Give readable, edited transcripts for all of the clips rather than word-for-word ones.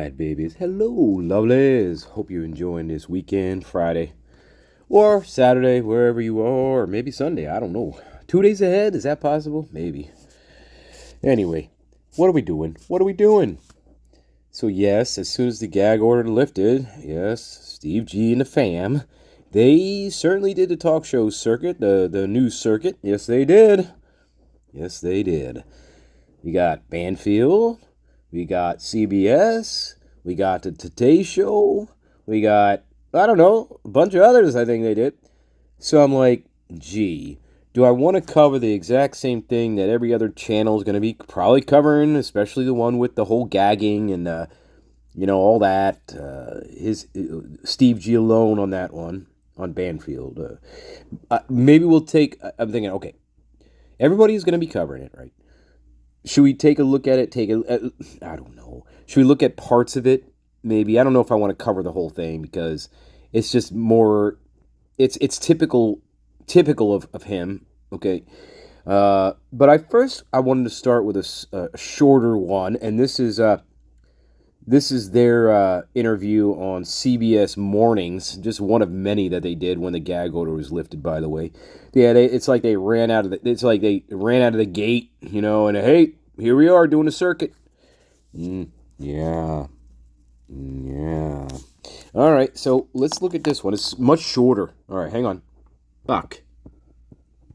right, babies. Hello, lovelies. Hope you're enjoying this weekend, Friday, or Saturday, wherever you are, or maybe Sunday. I don't know. 2 days ahead? Is that possible? Maybe. Anyway, what are we doing? So, yes, as soon as the gag order lifted, yes, Steve G and the fam, they certainly did the talk show circuit, the news circuit. Yes, they did. We got Banfield. We got CBS. We got the Today Show. We got, I don't know, a bunch of others I think they did. So I'm like, gee, do I want to cover the exact same thing that every other channel is going to be probably covering, especially the one with the whole gagging and, all that. Steve G alone on that one, on Banfield. Maybe we'll take, I'm thinking, okay, everybody's going to be covering it, right? Should we take a look at it? I don't know. Should we look at parts of it? Maybe. I don't know if I want to cover the whole thing because it's just more. It's typical of him. Okay. But I wanted to start with a shorter one, and this is their interview on CBS Mornings, just one of many that they did when the gag order was lifted. By the way, yeah, it's like they ran out of the gate, and hey, here we are doing a circuit. Yeah. All right, so let's look at this one. It's much shorter. All right, hang on. Fuck.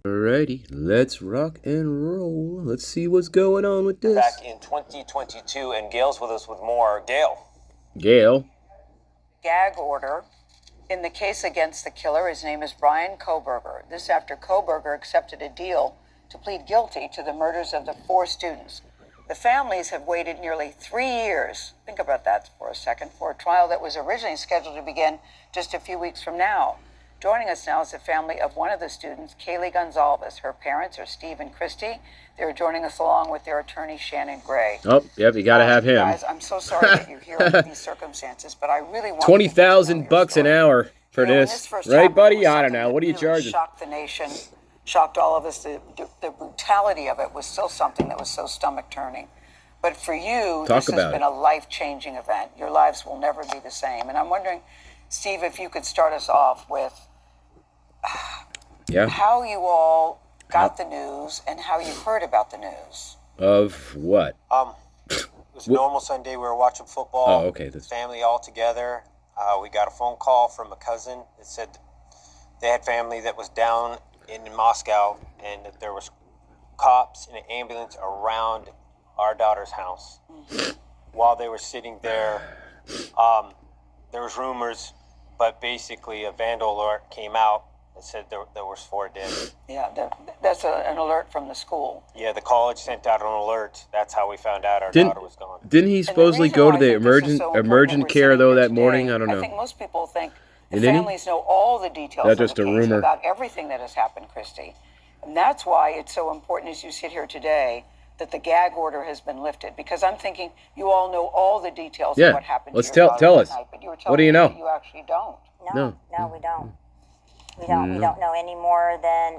Alrighty, let's rock and roll. Let's see what's going on with this. Back in 2022, and Gail's with us with more. Gail. Gag order in the case against the killer. His name is Brian Kohberger. This after Kohberger accepted a deal to plead guilty to the murders of the 4 students. The families have waited nearly 3 years, think about that for a second, for a trial that was originally scheduled to begin just a few weeks from now. Joining us now is the family of one of the students, Kaylee Goncalves. Her parents are Steve and Christy. They're joining us along with their attorney, Shannon Gray. Oh, yep, you got to have him. Guys, I'm so sorry that you're here under these circumstances, but I really want $20,000 an hour for this, right, buddy? I don't know. What are you charging? Shocked the nation, shocked all of us. The brutality of it was still something that was so stomach-turning. But for you, this has been a life-changing event. Your lives will never be the same. And I'm wondering, Steve, if you could start us off with how you all got the news and how you heard about the news. Of what? It was a normal Sunday. We were watching football. Oh, okay. Family all together. We got a phone call from a cousin that said they had family that was down in Moscow and that there was cops in an ambulance around our daughter's house. While they were sitting there, there was rumors, but basically a vandal alert came out and said there was 4 dead. Yeah, that's an alert from the school. Yeah, the college sent out an alert. That's how we found out our daughter was gone. Didn't he supposedly go to the emergent care, though, that morning? I don't know. I think most people think the families know all the details That's just a rumor about everything that has happened, Christy. And that's why it's so important as you sit here today that the gag order has been lifted. Because I'm thinking you all know all the details of what happened let's to your tell us. Tonight, but you were What do you know? That you actually don't. No, we don't. We don't know any more than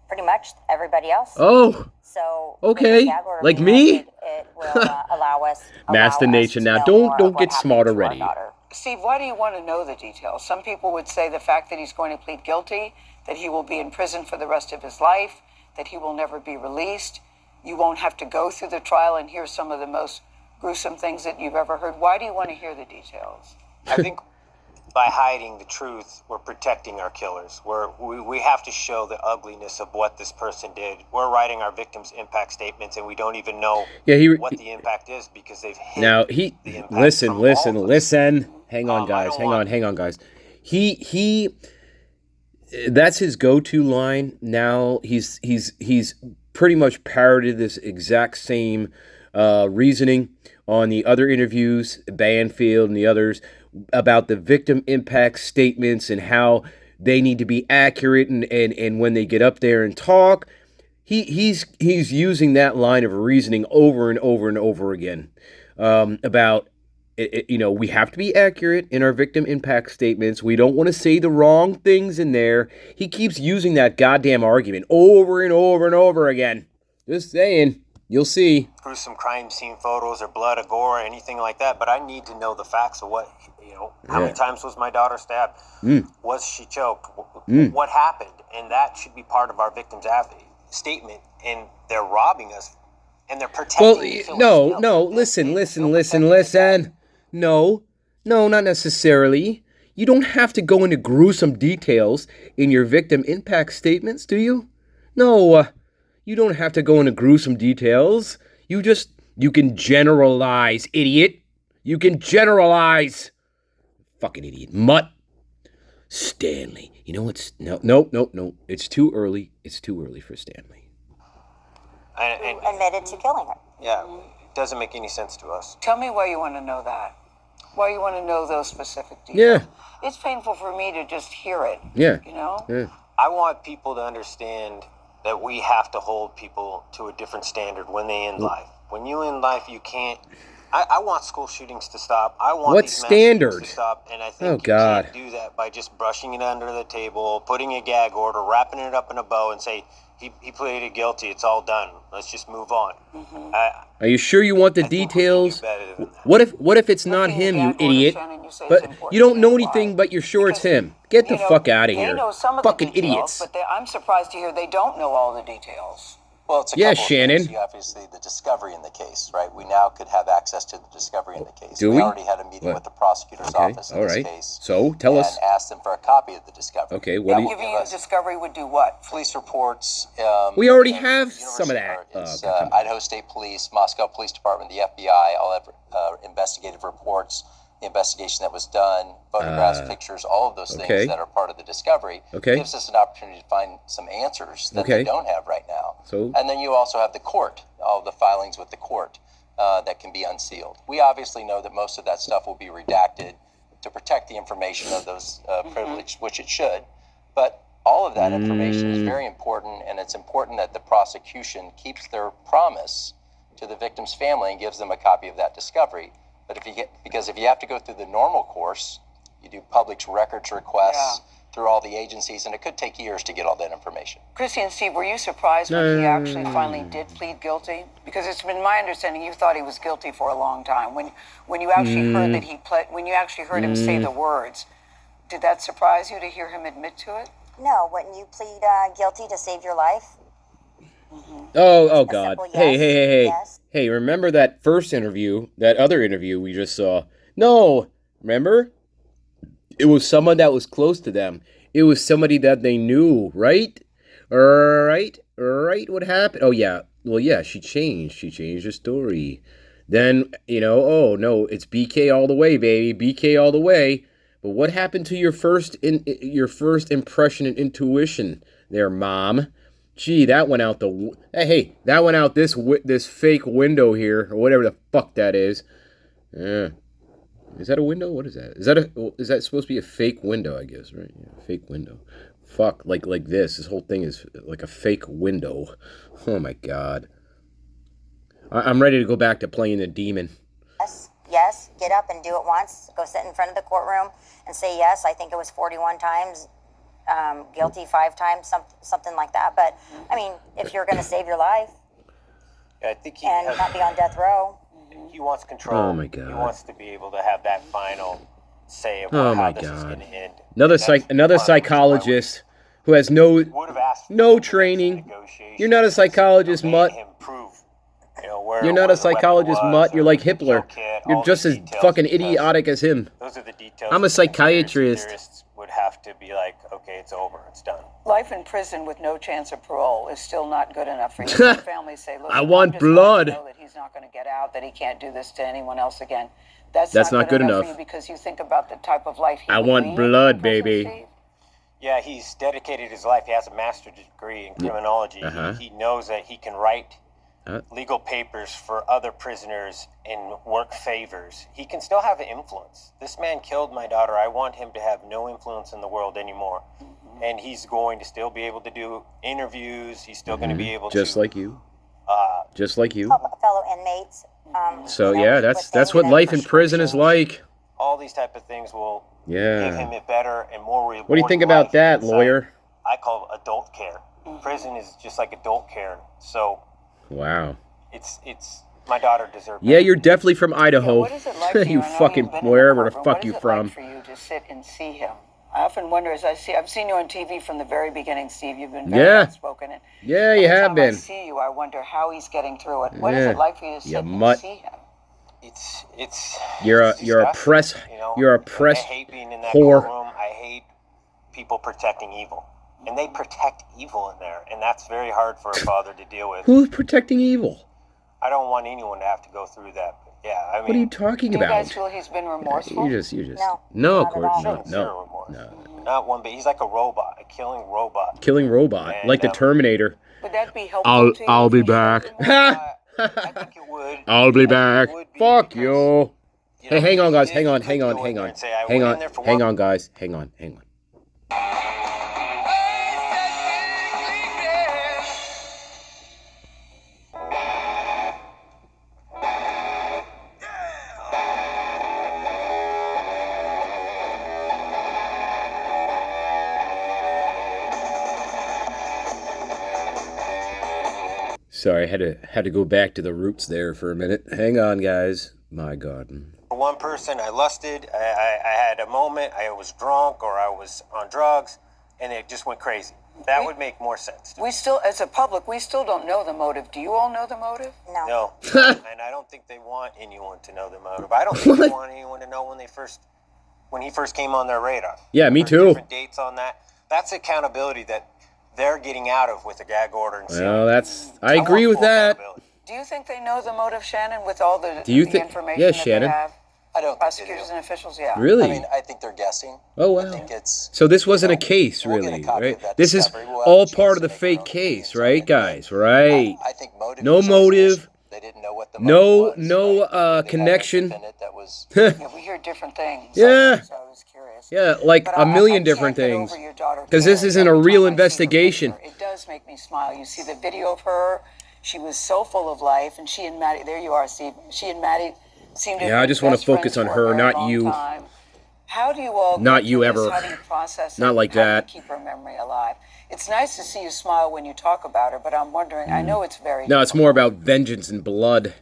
pretty much everybody else. Oh. So okay, like me. It will allow us. Master Nation now. Don't get smart already. Steve, why do you want to know the details? Some people would say the fact that he's going to plead guilty, that he will be in prison for the rest of his life, that he will never be released. You won't have to go through the trial and hear some of the most gruesome things that you've ever heard. Why do you want to hear the details? I think by hiding the truth, we're protecting our killers. We have to show the ugliness of what this person did. We're writing our victims' impact statements, and we don't even know what the impact is because they've hid the impact. Listen. Hang on, guys. He that's his go-to line now. He's pretty much parroted this exact same reasoning on the other interviews, Banfield and the others, about the victim impact statements and how they need to be accurate and when they get up there and talk, he's using that line of reasoning over and over and over again about we have to be accurate in our victim impact statements. We don't want to say the wrong things in there. He keeps using that goddamn argument over and over and over again. Just saying. You'll see. gruesome crime scene photos or blood or gore or anything like that, but I need to know the facts of what, how many times was my daughter stabbed? Was she choked? What happened? And that should be part of our victim's statement. And they're robbing us, and they're protecting. Well, no, listen. No, not necessarily. You don't have to go into gruesome details in your victim impact statements, do you? No, you don't have to go into gruesome details. You can generalize, idiot. You can generalize. Fucking idiot. Mutt. Stanley. You know what's... No. It's too early. It's too early for Stanley. Who admitted to killing her. Yeah, it doesn't make any sense to us. Tell me why you want to know that. Why you want to know those specific details. Yeah. It's painful for me to just hear it. Yeah. Yeah. I want people to understand that we have to hold people to a different standard when they end life. When you end life, you can't... I want school shootings to stop. I want what these standard to stop, and I think you can't do that by just brushing it under the table, putting a gag order, wrapping it up in a bow, and say he pleaded guilty. It's all done. Let's just move on. Are you sure you want the details? What if it's not him, you idiot? But you don't know anything, but you're sure it's him. Get the fuck out of here. They know some of Fucking the details, idiots. But I'm surprised to hear they don't know all the details. Well, it's a couple of things. Obviously, the discovery in the case, right? We now could have access to the discovery in the case. Do we? Already had a meeting with the prosecutor's office in this case. So, tell us. And asked them for a copy of the discovery. Okay, what do you... Giving you the discovery would do what? Police reports. We already have some of that. Idaho State Police, Moscow Police Department, the FBI, all have investigative reports, the investigation that was done, photographs, pictures, all of those things that are part of the discovery. Gives us an opportunity to find some answers that they don't have right now. And then you also have the court, all the filings with the court that can be unsealed. We obviously know that most of that stuff will be redacted to protect the information of those privileged, which it should. But all of that information is very important, and it's important that the prosecution keeps their promise to the victim's family and gives them a copy of that discovery. But because if you have to go through the normal course, you do public records requests through all the agencies, and it could take years to get all that information. Chrissy and Steve, were you surprised when he actually finally did plead guilty? Because it's been my understanding you thought he was guilty for a long time. When you actually heard that he pled, when you actually heard him say the words, did that surprise you to hear him admit to it? No, wouldn't you plead guilty to save your life? Oh God. Yes, Hey. yes. Hey, remember that first interview, that other interview we just saw? No, remember? It was someone that was close to them. It was somebody that they knew, right? Right? What happened? Oh, yeah. Well, yeah, she changed. She changed her story. Then, oh, no, it's BK all the way, baby. BK all the way. But what happened to your first impression and intuition there, Mom? Gee, that went out that went out this fake window here, or whatever the fuck that is. Is that a window? What is that? Is that supposed to be a fake window, I guess, right? Yeah, fake window. Fuck, like this. This whole thing is like a fake window. Oh my God. I'm ready to go back to playing the demon. Yes, get up and do it once. Go sit in front of the courtroom and say yes. I think it was 41 times. Guilty 5 times, something like that. But I mean, if you're going to save your life, I think not be on death row. He wants control. Oh my God. He wants to be able to have that final say about how this is going to end. Another psychologist who has no training. You're not a psychologist, Mutt. You're not a psychologist, Mutt. You're like Hitler. You're just as fucking idiotic as him. Those are the details. I'm a psychiatrist. Would have to be like, okay, it's over, it's done. Life in prison with no chance of parole is still not good enough for you. Some families say, look, I want blood. Know that he's not going to get out, that he can't do this to anyone else again. That's not good enough for you because you think about the type of life he I want blood, baby. Steve. Yeah, he's dedicated his life. He has a master's degree in criminology. He knows that he can write legal papers for other prisoners and work favors. He can still have an influence. This man killed my daughter. I want him to have no influence in the world anymore. And he's going to still be able to do interviews. He's still going to be able just like you. Just like you. Fellow inmates. So yeah, that's what life in prison is like. All these type of things will give him a better and more rewarding. What do you think about that, inside. lawyer? I call adult care. Prison is just like adult care. So wow. it's my daughter deserves. Yeah, you're definitely from Idaho. What is it like for you? You fucking wherever the fuck you from. What is it like for you to sit and see him? I often wonder, as I've seen you on TV from the very beginning, Steve. You've been very outspoken. And yeah, you have been. Every time I see you, I wonder how he's getting through it. What is it like for you to sit and see him? It's you're a press, you know, you're a press I hate being in that whore. courtroom. I hate people protecting evil, and they protect evil in there, and that's very hard for a father to deal with. Who's protecting evil? I don't want anyone to have to go through that. But yeah, I mean, what are you talking about? Do you guys feel he's been remorseful? You just no, of course, no, not one bit. He's like a robot, a killing robot. Killing robot, and, like the Terminator. Would that be helpful to you? I'll be back. I think it would. I'll be back. Fuck you. You Hey, know, hang on, guys. you Hang on. could go in there and say, I Hang went on. in there for Hang one- on, guys. Hang on. Sorry, I had to go back to the roots there for a minute. Hang on, guys. My God. For one person, I lusted. I had a moment. I was drunk or I was on drugs, and it just went crazy. That would make more sense. We still, as a public, we still don't know the motive. Do you all know the motive? No. And I don't think they want anyone to know the motive. I don't think they want anyone to know when he first came on their radar. Yeah, me too. Different dates on that. That's accountability that they're getting out of with a gag order. And well, I agree with that. Do you think they know the motive, Shannon, with all the information yeah, that Shannon. they have? I don't Prosecutors and officials, yeah. Really? I mean, I think they're guessing. Oh, wow. I think it's, so this wasn't a case, we'll really, get a copy right? of that This is discovery. We'll have all a chance part of to the make our fake own case, opinions on right, it. guys? Right? I think motive. No was motive. unusual. They didn't know what the motive was, no right? They had a connection. defendant that was Yeah, we hear different things. Yeah. So I was curious. Yeah, like But a million I different can't get things. over your daughter, Because this Kayla. isn't a Every real time I see her investigation. picture, it does make me smile. You see the video of her. She was so full of life, and she and Maddie, there you are, Steve. She and Maddie seemed to have Yeah, I been just want to best focus friends on for a her, very not long you. time. How do you all Not go you through this? ever. How do you process it? Not like How that. do you keep her memory alive? It's nice to see you smile when you talk about her, but I'm wondering, I know it's very No, it's more about vengeance and blood.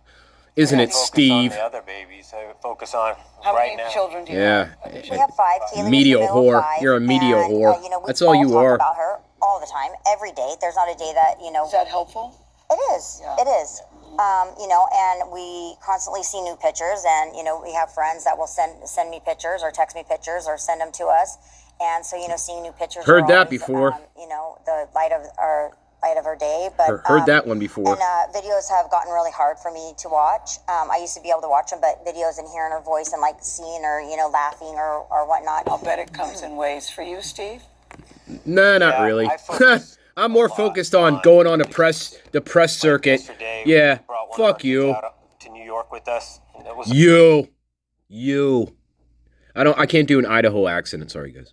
Isn't it, focus Steve? on the other babies. I focus on How right many now. children do you Yeah. have? We have 5. Keely Media was the middle of whore. 5, You're a media and, whore. You know, we That's all you talk are. about her all the time, every day. There's not a day that, you know. Is that helpful? It is. Yeah. It is. You know, and we constantly see new pictures, and you know, we have friends that will send me pictures or text me pictures or send them to us, and so you know, seeing new pictures. Heard are that always, before. You know, the light of our day, but Heard that one before. And videos have gotten really hard for me to watch. I used to be able to watch them, but videos and hearing her voice and like seeing her, you know, laughing or whatnot. I'll bet it comes in waves for you, Steve. No, not Yeah, really. I focus I'm more focused on going on the press circuit. Yesterday, Yeah, we brought one of our fuck kids you. out to New York with us. And it was You. I can't do an Idaho accent. I'm sorry, guys.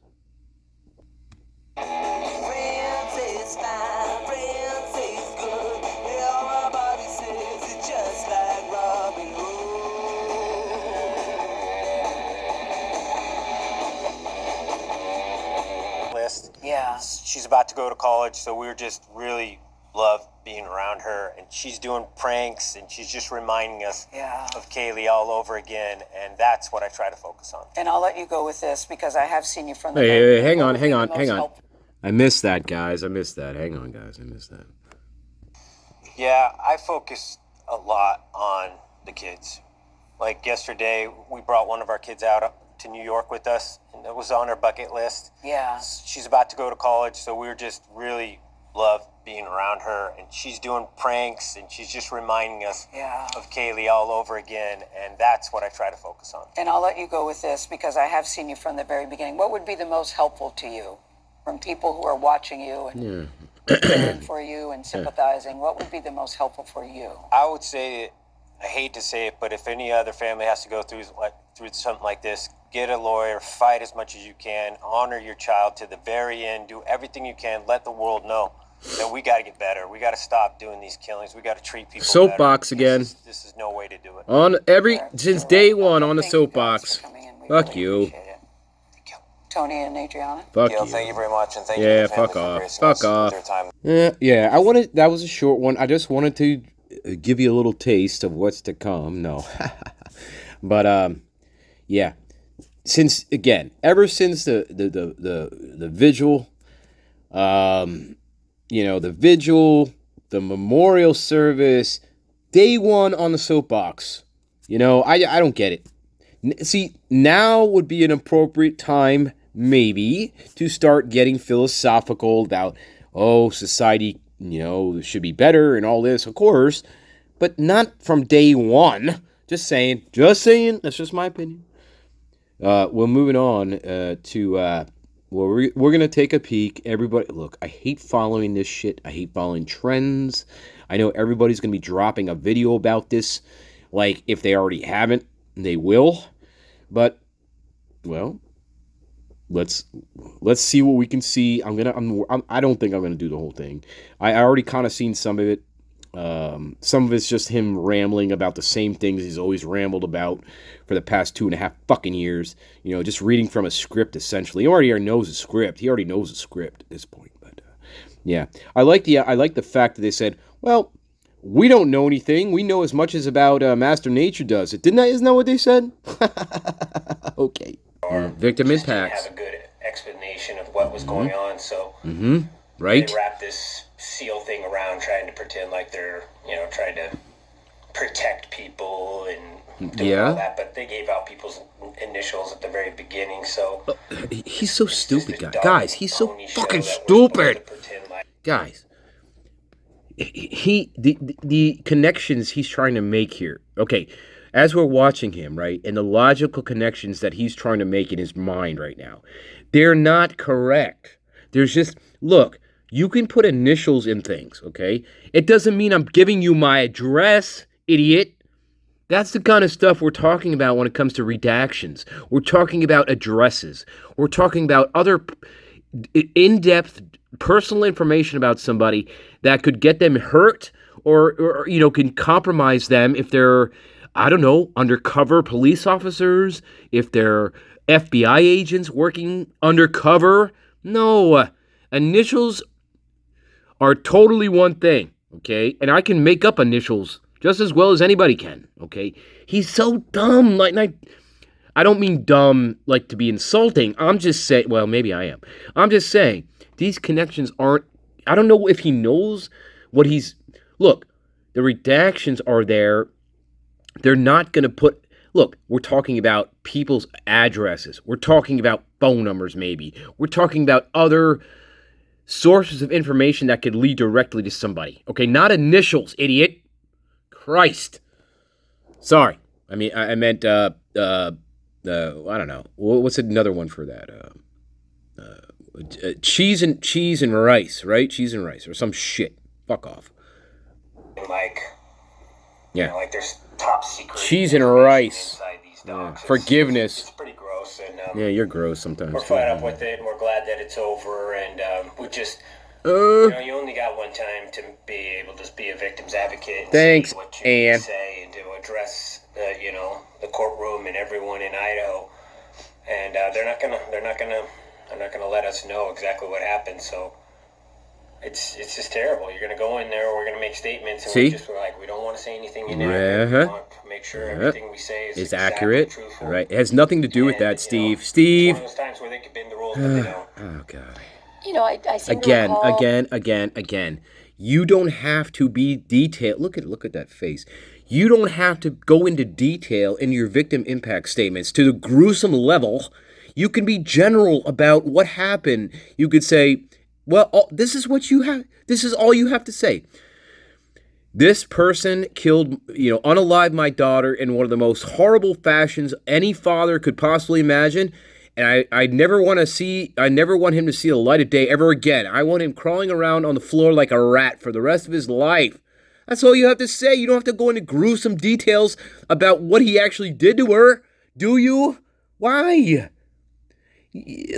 list. Yeah. She's about to go to college, so we're just really love being around her. And she's doing pranks, and she's just reminding us of Kaylee all over again. And that's what I try to focus on. And I'll let you go with this because I have seen you from the Hey, hang on. I missed that, guys. I missed that. Hang on, guys. I missed that. Yeah, I focus a lot on the kids. Like yesterday, we brought one of our kids out to New York with us, and it was on her bucket list. Yeah. She's about to go to college, so we're just really love being around her. And she's doing pranks, and she's just reminding us of Kaylee all over again. And that's what I try to focus on. And I'll let you go with this because I have seen you from the very beginning. What would be the most helpful to you from people who are watching you and cheering for you and sympathizing? What would be the most helpful for you? I would say, I hate to say it, but if any other family has to go through something like this, get a lawyer, fight as much as you can, honor your child to the very end, do everything you can, let the world know that we got to get better. We got to stop doing these killings. We got to treat people soapbox better. again. This is no way to do it. Since day one on the soapbox. Fuck you. Tony and Adriana. Fuck Gail, you. thank you very much, and Yeah, fuck off. Fuck off. Yeah, that was a short one. I just wanted to give you a little taste of what's to come. No. But, yeah. Since, again, ever since the vigil, the vigil, the memorial service, day one on the soapbox, I don't get it. See, now would be an appropriate time, maybe, to start getting philosophical about, society, should be better and all this, of course, but not from day one. Just saying. That's just my opinion. Well, moving on to, we're going to take a peek. Everybody, look, I hate following this shit. I hate following trends. I know everybody's going to be dropping a video about this. Like, if they already haven't, they will. But, well, let's see what we can see. I don't think I'm gonna do the whole thing. I already kind of seen some of it. Some of it's just him rambling about the same things he's always rambled about for the past 2.5 fucking years. Just reading from a script, essentially. He already knows a script. He already knows a script at this point. But yeah, I like the fact that they said, well, we don't know anything. We know as much as about Master Nature does. Isn't that what they said? Okay. Victim impacts. Have a good explanation of what was going on. So Right. They wrap this seal thing around, trying to pretend like they're trying to protect people and doing all that. But they gave out people's initials at the very beginning. So he's so stupid, guys. He's so fucking stupid, guys. The connections he's trying to make here. Okay, as we're watching him, right, and the logical connections that he's trying to make in his mind right now, they're not correct. There's just, look, you can put initials in things, okay? It doesn't mean I'm giving you my address, idiot. That's the kind of stuff we're talking about when it comes to redactions. We're talking about addresses. We're talking about other in-depth personal information about somebody that could get them hurt or can compromise them if they're, I don't know, undercover police officers, if they're FBI agents working undercover. No, initials are totally one thing, okay? And I can make up initials just as well as anybody can, okay? He's so dumb. I don't mean dumb like to be insulting. I'm just saying, well, maybe I am. I'm just saying, these connections aren't, I don't know if he knows what he's, look, the redactions are there. They're not going to put, look, we're talking about people's addresses. We're talking about phone numbers, maybe. We're talking about other sources of information that could lead directly to somebody. Okay, not initials, idiot. Christ. Sorry. I mean, I meant, I don't know. What's another one for that? Cheese and rice, right? Cheese and rice or some shit. Fuck off. Like there's top secret cheese and rice. Inside these dogs. Forgiveness. It's pretty gross, and yeah, you're gross sometimes. We're fed up with it, and we're glad that it's over. And we just, you only got one time to be able to be a victim's advocate. And thanks, say what you need to say and to address, the courtroom and everyone in Idaho. And they're not gonna let us know exactly what happened. So. It's just terrible. You're going to go in there, we're going to make statements, and we're like, we don't want to say anything inaccurate. We want to make sure everything we say is exactly accurate. Truthful. Right. It has nothing to do with that, Steve. Steve. It's one of those times where they could bend the rules, but they don't. Oh, God. I seem to recall... Again. You don't have to be detailed. Look at that face. You don't have to go into detail in your victim impact statements to the gruesome level. You can be general about what happened. You could say, well, this is what you have. This is all you have to say. This person killed, unalived my daughter in one of the most horrible fashions any father could possibly imagine. And I never want him to see the light of day ever again. I want him crawling around on the floor like a rat for the rest of his life. That's all you have to say. You don't have to go into gruesome details about what he actually did to her. Do you? Why?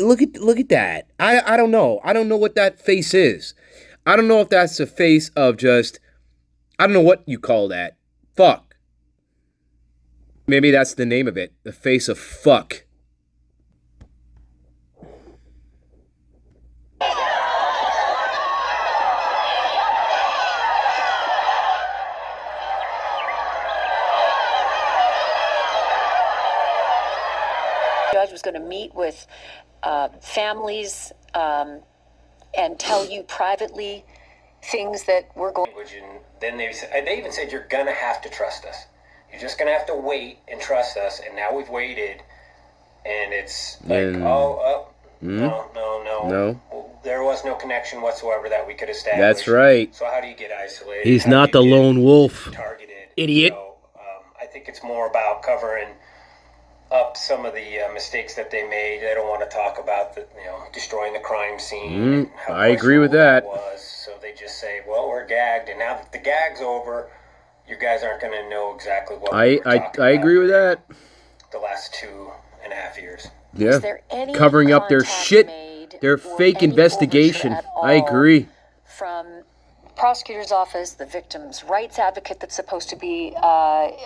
Look at that. I don't know. I don't know what that face is. I don't know if that's a face of just, I don't know what you call that. Fuck. Maybe that's the name of it. The face of fuck. going to meet with families and tell you privately things that we're going. And then they even said you're going to have to trust us. You're just going to have to wait and trust us. And now we've waited, and it's like, no. There was no connection whatsoever that we could establish. That's right. So how do you get isolated? He's not the lone wolf. Targeted. Idiot. So, I think it's more about covering up some of the mistakes that they made. They don't want to talk about destroying the crime scene. I agree with that. So they just say, well, we're gagged, and now that the gag's over, you guys aren't going to know exactly what we were talking about. I agree with that. The last 2.5 years. Yeah. Covering up their shit, their fake investigation. I agree. From prosecutor's office, the victim's rights advocate that's supposed to be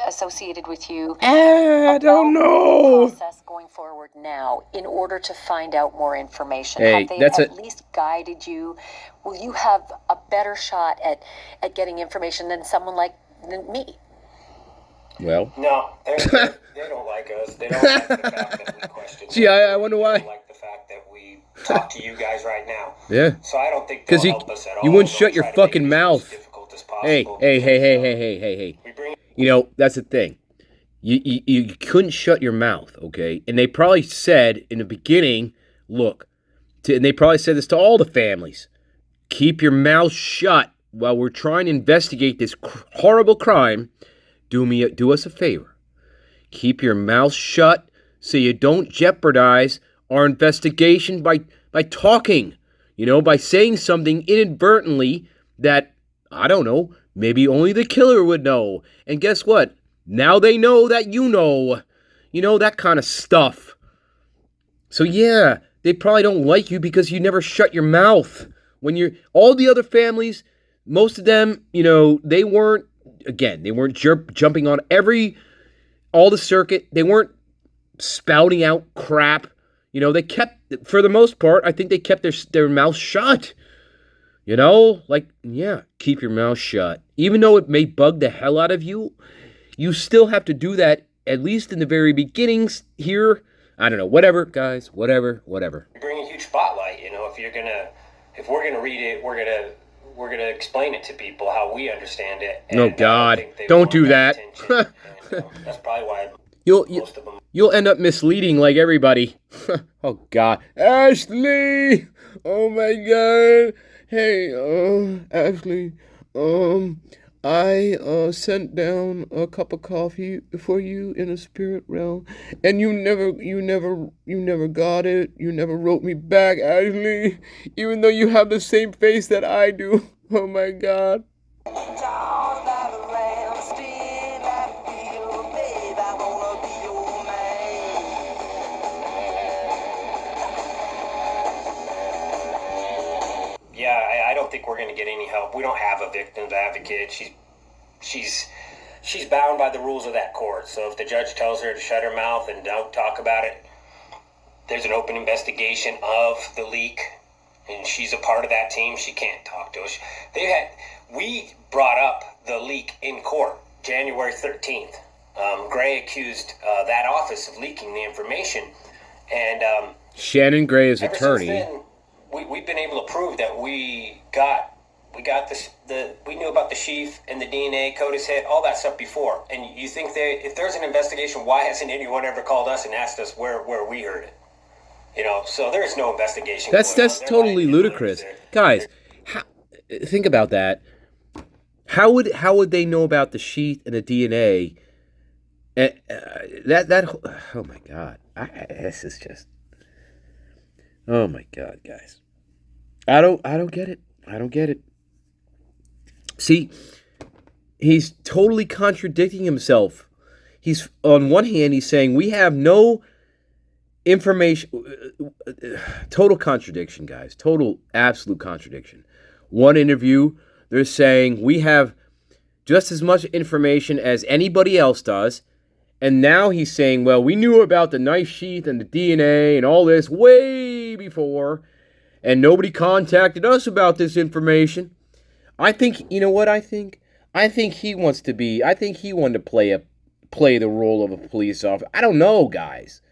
associated with you. I don't know. The process going forward now in order to find out more information. Hey, have they at least guided you? Will you have a better shot at getting information than someone like me? Well. No, they don't like us. They don't like the fact that we question. Gee, I wonder why. They don't like the fact that we talk to you guys right now. Yeah. So I don't think they'll help us at all. You wouldn't shut your fucking mouth. Hey. That's the thing. You couldn't shut your mouth, okay? And they probably said in the beginning, and they probably said this to all the families, keep your mouth shut while we're trying to investigate this horrible crime. Do us a favor. Keep your mouth shut so you don't jeopardize our investigation by talking, by saying something inadvertently that, I don't know, maybe only the killer would know. And guess what? Now they know that that kind of stuff. So yeah, they probably don't like you because you never shut your mouth. All the other families, most of them, they weren't jumping on all the circuit. They weren't spouting out crap. They kept, for the most part, I think they kept their mouth shut. Keep your mouth shut. Even though it may bug the hell out of you, you still have to do that, at least in the very beginnings here. I don't know, whatever, guys, whatever. You bring a huge spotlight, if we're gonna read it, we're gonna explain it to people how we understand it. And oh God, don't do that. That's probably why most of them. You'll end up misleading like everybody. Oh God, Ashley! Oh my God! Hey, Ashley. I sent down a cup of coffee for you in a spirit realm, and you never got it. You never wrote me back, Ashley, even though you have the same face that I do. Oh my God. Yeah, I don't think we're going to get any help. We don't have a victim's advocate. She's bound by the rules of that court. So if the judge tells her to shut her mouth and don't talk about it, there's an open investigation of the leak, and she's a part of that team. She can't talk to us. We brought up the leak in court January 13th. Gray accused that office of leaking the information, and Shannon Gray's attorney. We've been able to prove that we got this. We knew about the sheath and the DNA, CODIS hit, all that stuff before. And you think if there's an investigation, why hasn't anyone ever called us and asked us where we heard it? So there is no investigation. That's totally ludicrous, guys. Think about that. How would they know about the sheath and the DNA? Oh my God, this is just. Oh my God, guys. I don't get it. I don't get it. See, he's totally contradicting himself. He's, on one hand, he's saying we have no information. Total contradiction, guys. Total, absolute contradiction. One interview, they're saying we have just as much information as anybody else does. And now he's saying, well, we knew about the knife sheath and the DNA and all this way before, and nobody contacted us about this information. I think, you know what I think? I think he wanted to play the role of a police officer. I don't know, guys.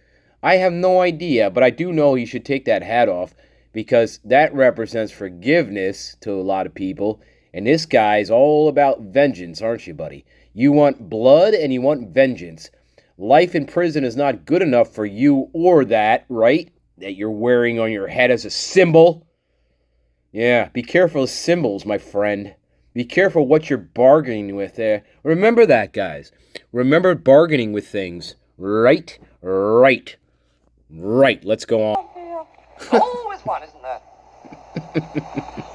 I have no idea, but I do know he should take that hat off because that represents forgiveness to a lot of people. And this guy's all about vengeance, aren't you, buddy? You want blood and you want vengeance. Life in prison is not good enough for you or that, right? That you're wearing on your head as a symbol. Yeah, be careful of symbols, my friend. Be careful what you're bargaining with there. Remember that, guys. Remember bargaining with things. Right? Right. Right. Let's go on. Always one, isn't there?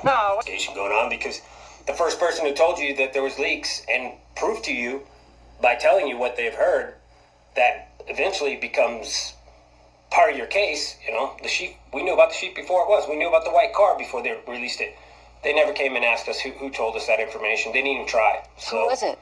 No. Going on because the first person who told you that there was leaks and proved to you by telling you what they've heard, that eventually becomes part of your case. You know, the sheep. We knew about the sheep before it was. We knew about the white car before they released it. They never came and asked us who told us that information. They didn't even try. So, who was it?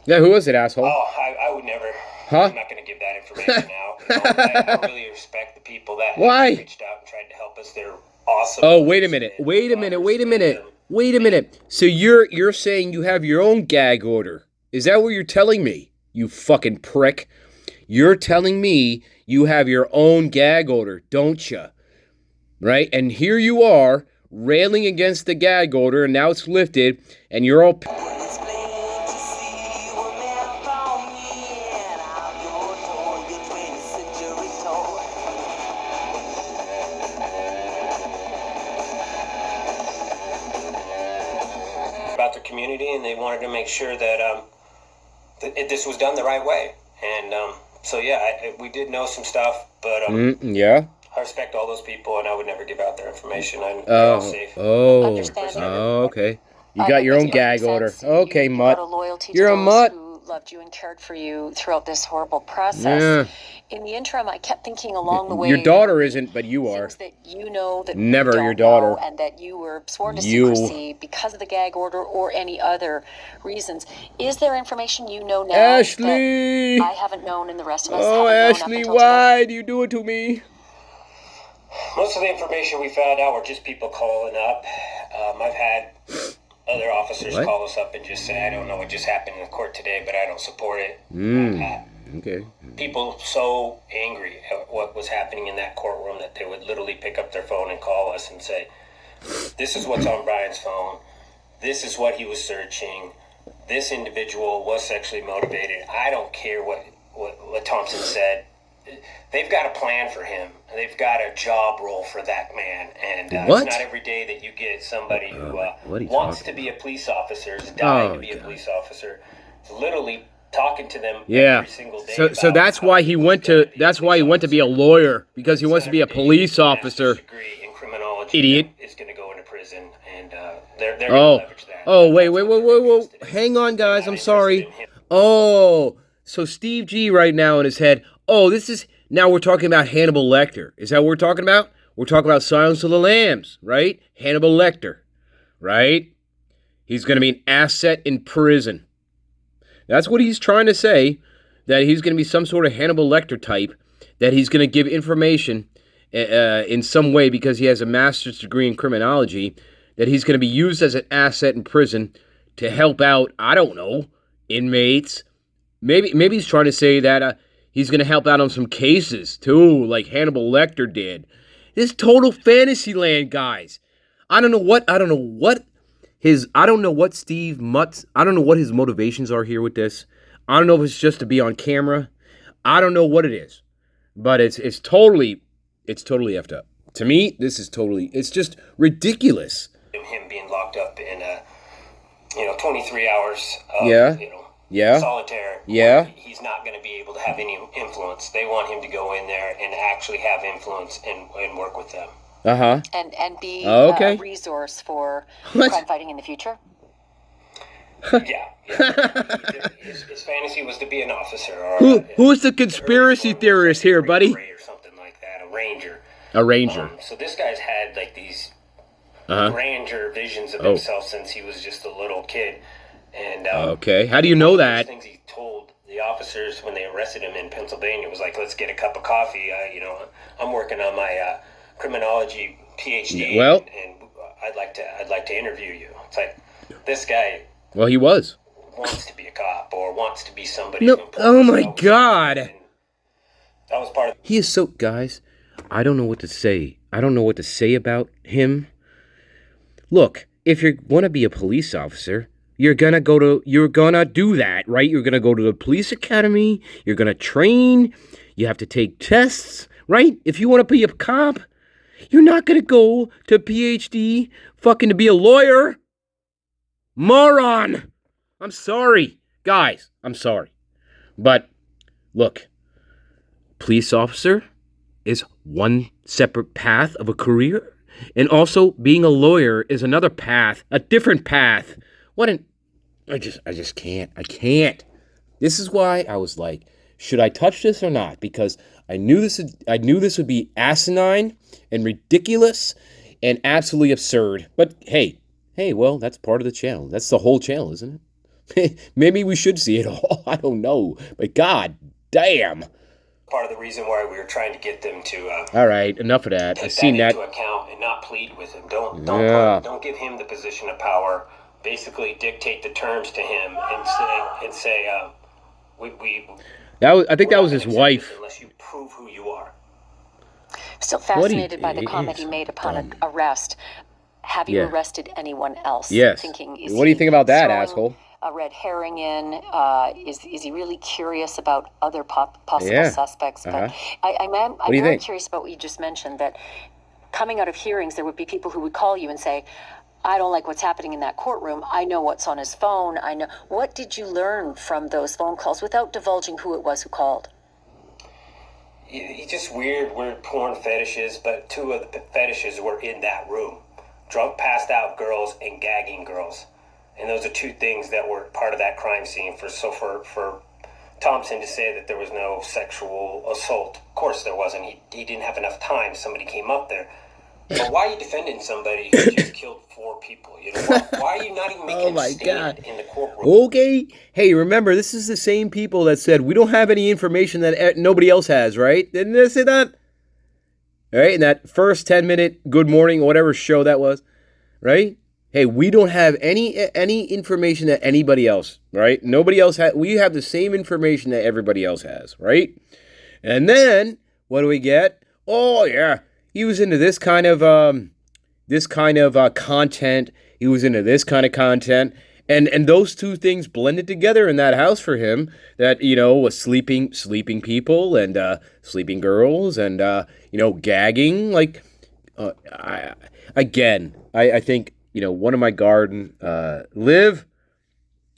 Yeah, who was it, asshole? Oh, I would never. Huh? I'm not going to give that information out. You know, I really respect the people that Why? reached out and tried to help us. They're awesome. Oh, wait a minute. Wait a minute. So you're saying you have your own gag order. Is that what you're telling me? You fucking prick. You're telling me you have your own gag order, don't you? Right? And here you are railing against the gag order, and now it's lifted, and you're all... about their community, and they wanted to make sure that this was done the right way. And so, yeah, we did know some stuff, but yeah. I respect all those people, and I would never give out their information. They're all safe. Okay. You got your own gag order. Okay, Mutt. You're a mutt. Loved you and cared for you throughout this horrible process. In the interim, I kept thinking along the way. Your daughter isn't, but you are. Things that you know that never you don't your daughter, know, and that you were sworn to secrecy because of the gag order or any other reasons. Is there information you know now Ashley, that I haven't known and the rest of us haven't known Ashley, up until why today? do you do it to me? Most of the information we found out were just people calling up. I've had other officers call us up and just say, I don't know what just happened in the court today, but I don't support it. Okay. People so angry at what was happening in that courtroom that they would literally pick up their phone and call us and say, this is what's on Brian's phone. This is what he was searching. This individual was sexually motivated. I don't care what Thompson said. They've got a plan for him. They've got a job role for that man. And it's not every day that you get somebody who wants to be a police officer, is dying to be a police officer, literally talking to them every single day. So that's why he went to be a lawyer, because he wants to be a police officer. Degree in criminology. Idiot. Is going to go into prison, and they're going to leverage that. Oh, wait. Hang on, guys. I'm sorry. Oh, so Steve G right now in his head. Oh, now we're talking about Hannibal Lecter. Is that what we're talking about? We're talking about Silence of the Lambs, right? Hannibal Lecter, right? He's going to be an asset in prison. That's what he's trying to say, that he's going to be some sort of Hannibal Lecter type, that he's going to give information in some way because he has a master's degree in criminology, that he's going to be used as an asset in prison to help out, I don't know, inmates. Maybe he's trying to say that he's going to help out on some cases, too, like Hannibal Lecter did. This total fantasy land, guys. I don't know what Steve Mutt's, I don't know what his motivations are here with this. I don't know if it's just to be on camera. I don't know what it is. But it's totally effed up. To me, it's just ridiculous. Him being locked up in 23 hours of, solitaire. He's not going to be able to have any influence. They want him to go in there and actually have influence and work with them. And be a resource for crime fighting in the future? Yeah. His fantasy was to be an officer. Or who's the conspiracy theorist here, buddy? Or something like that, a ranger. A ranger. So this guy's had like these grandeur visions of himself since he was just a little kid. And how do you know that? Things he told the officers when they arrested him in Pennsylvania was like, let's get a cup of coffee. I'm working on my criminology PhD, and I'd like to interview you. It's like this guy. Well, he wants to be a cop or wants to be somebody. No, oh my God. That was part of. He is so, guys, I don't know what to say. I don't know what to say about him. Look, if you want to be a police officer, you're gonna do that, right? You're gonna go to the police academy, you're gonna train, you have to take tests, right? If you want to be a cop, you're not gonna go to PhD fucking to be a lawyer. Moron! I'm sorry. Guys, I'm sorry. But, look, police officer is one separate path of a career. And also, being a lawyer is another path, a different path. I just can't. I can't. This is why I was like, should I touch this or not? Because I knew this would be asinine and ridiculous and absolutely absurd. But hey, well, that's part of the channel. That's the whole channel, isn't it? Maybe we should see it all. I don't know. But god damn. Part of the reason why we were trying to get them to. All right, enough of that. I've seen that. Into account and not plead with him. Don't give him the position of power. Basically, dictate the terms to him and say, I think that was his wife. Unless you prove who you are. Still fascinated by the comment he made upon arrest. Have you arrested anyone else? Yes. What do you think about that, asshole? A red herring in? Is he really curious about other possible suspects? But I'm very curious about what you just mentioned, that coming out of hearings, there would be people who would call you and say, I don't like what's happening in that courtroom. I know what's on his phone. I know. What did you learn from those phone calls without divulging who it was who called? He just weird porn fetishes, but two of the fetishes were in that room. Drunk, passed out girls and gagging girls. And those are two things that were part of that crime scene. For Thompson to say that there was no sexual assault, of course there wasn't. He didn't have enough time. Somebody came up there. But why are you defending somebody who just killed 4 people? You know, why are you not even making a stand in the courtroom? Okay. Hey, remember, this is the same people that said, we don't have any information that nobody else has, right? Didn't they say that? Right? In that first 10-minute Good Morning, whatever show that was, right? Hey, we don't have any information that anybody else, right? Nobody else has. We have the same information that everybody else has, right? And then, what do we get? Oh, yeah. He was into this kind of content. He was into this kind of content, and those two things blended together in that house for him. That was sleeping people and sleeping girls and gagging. Like, I think one of my garden, Liv,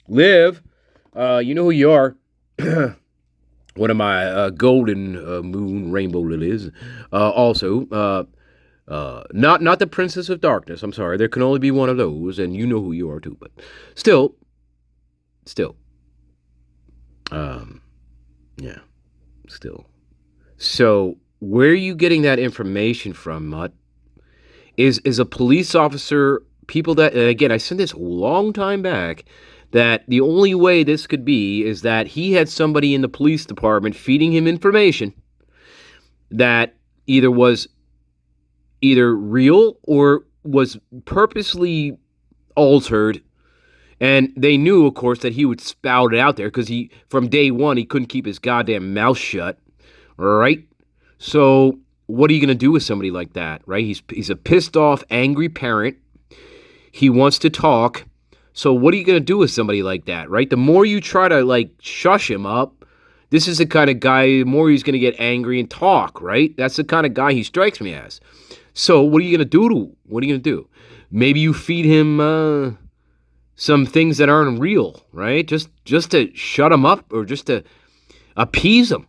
you know who you are. One of my golden moon rainbow lilies. Also, not the Princess of Darkness. I'm sorry. There can only be one of those, and you know who you are too. But still. Yeah. Still. So, where are you getting that information from, Mutt? Is a police officer, people that, again, I said this a long time back, that the only way this could be is that he had somebody in the police department feeding him information that was either real or was purposely altered. And they knew, of course, that he would spout it out there because from day one, he couldn't keep his goddamn mouth shut, right? So what are you going to do with somebody like that, right? He's a pissed off, angry parent. He wants to talk. So what are you going to do with somebody like that, right? The more you try to, shush him up, this is the kind of guy, the more he's going to get angry and talk, right? That's the kind of guy he strikes me as. So what are you going to do? Maybe you feed him some things that aren't real, right? Just to shut him up or just to appease him.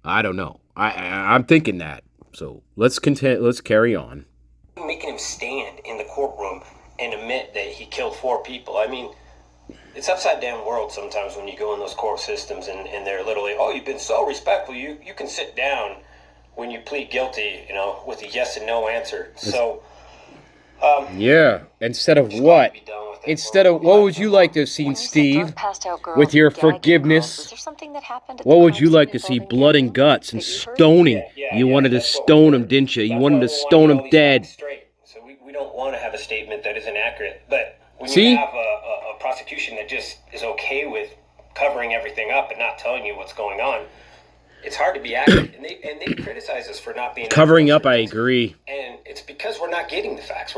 I don't know. I'm thinking that. So let's carry on. Making him stand in the courtroom and admit that he killed 4 people. I mean, it's upside down world sometimes when you go in those court systems and they're literally, oh, you've been so respectful. You can sit down when you plead guilty, with a yes and no answer. So, instead of what? Instead of, what would you like to have seen, Steve, with your forgiveness? Was there something that happened at what would you like to see? Blood and guts and stoning. You wanted to stone him, didn't you? You wanted to stone him dead. So we don't want to have a statement that is inaccurate. But when you have a prosecution that just is okay with covering everything up and not telling you what's going on, it's hard to be accurate, and they criticize us for not being covering up. I agree, and it's because we're not getting the facts.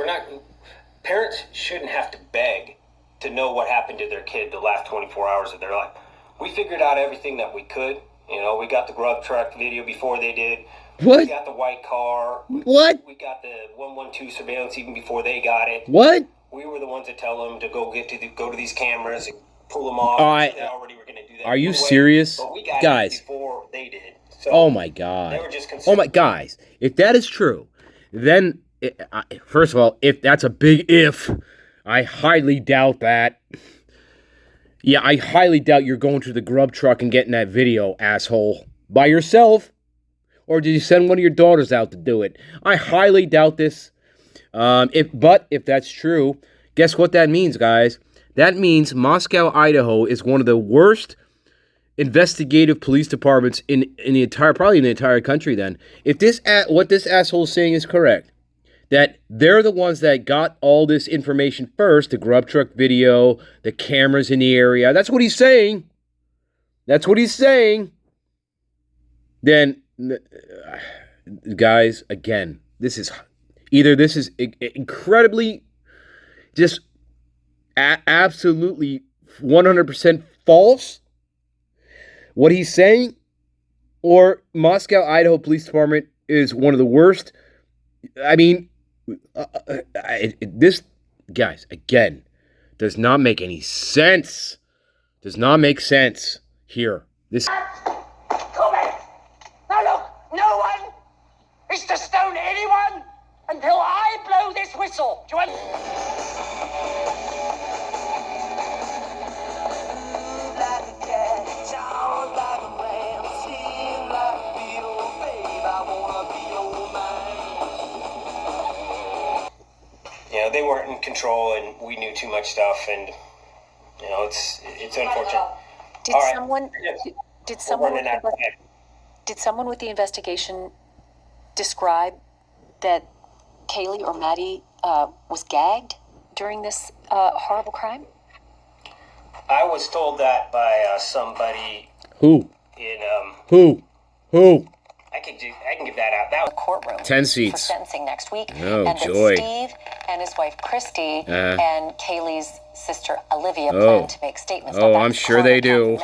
Parents shouldn't have to beg to know what happened to their kid the last 24 hours of their life. We figured out everything that we could. You know, we got the grub truck video before they did. What? We got the white car. What? We got the 112 surveillance even before they got it. What? We were the ones that tell them to go to these cameras and pull them off. They already were going to do that. Are you serious, but we got guys? It before they did. So oh my God! They were just oh my guys! If that is true, then first of all, if that's a big if, I highly doubt that. Yeah, I highly doubt you're going to the grub truck and getting that video, asshole, by yourself. Or did you send one of your daughters out to do it? I highly doubt this. If that's true, guess what that means, guys? That means Moscow, Idaho is one of the worst investigative police departments in the entire country. Then, if what this asshole is saying is correct, that they're the ones that got all this information first, the grub truck video, the cameras in the area. That's what he's saying. Then, guys, again, this is incredibly just absolutely 100% false, what he's saying, or Moscow, Idaho Police Department is one of the worst. I mean, this, guys, again, does not make any sense. Does not make sense here. This. Come in. Now look, no one is to stone anyone until I blow this whistle. Do you You know, they weren't in control, and we knew too much stuff, and you know, it's unfortunate. Did someone with the investigation describe that Kaylee or Maddie was gagged during this horrible crime? I was told that by somebody. Who? Who? I can give that out. That was courtroom 10 seats for sentencing next week. Oh, and joy. That Steve and his wife Christy and Kaylee's sister Olivia plan to make statements. Oh, I'm sure they do.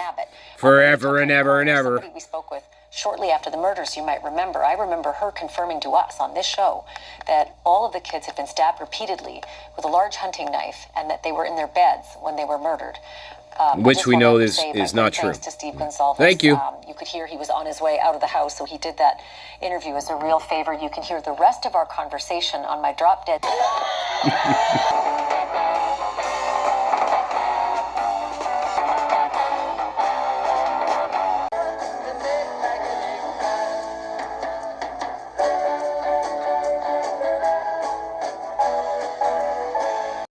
Forever and ever and ever. Somebody we spoke with shortly after the murders, you might remember. I remember her confirming to us on this show that all of the kids had been stabbed repeatedly with a large hunting knife and that they were in their beds when they were murdered. Which we know is not true. To Steve Goncalves. Thank you. You could hear he was on his way out of the house, so he did that interview as a real favor. You can hear the rest of our conversation on my Drop Dead.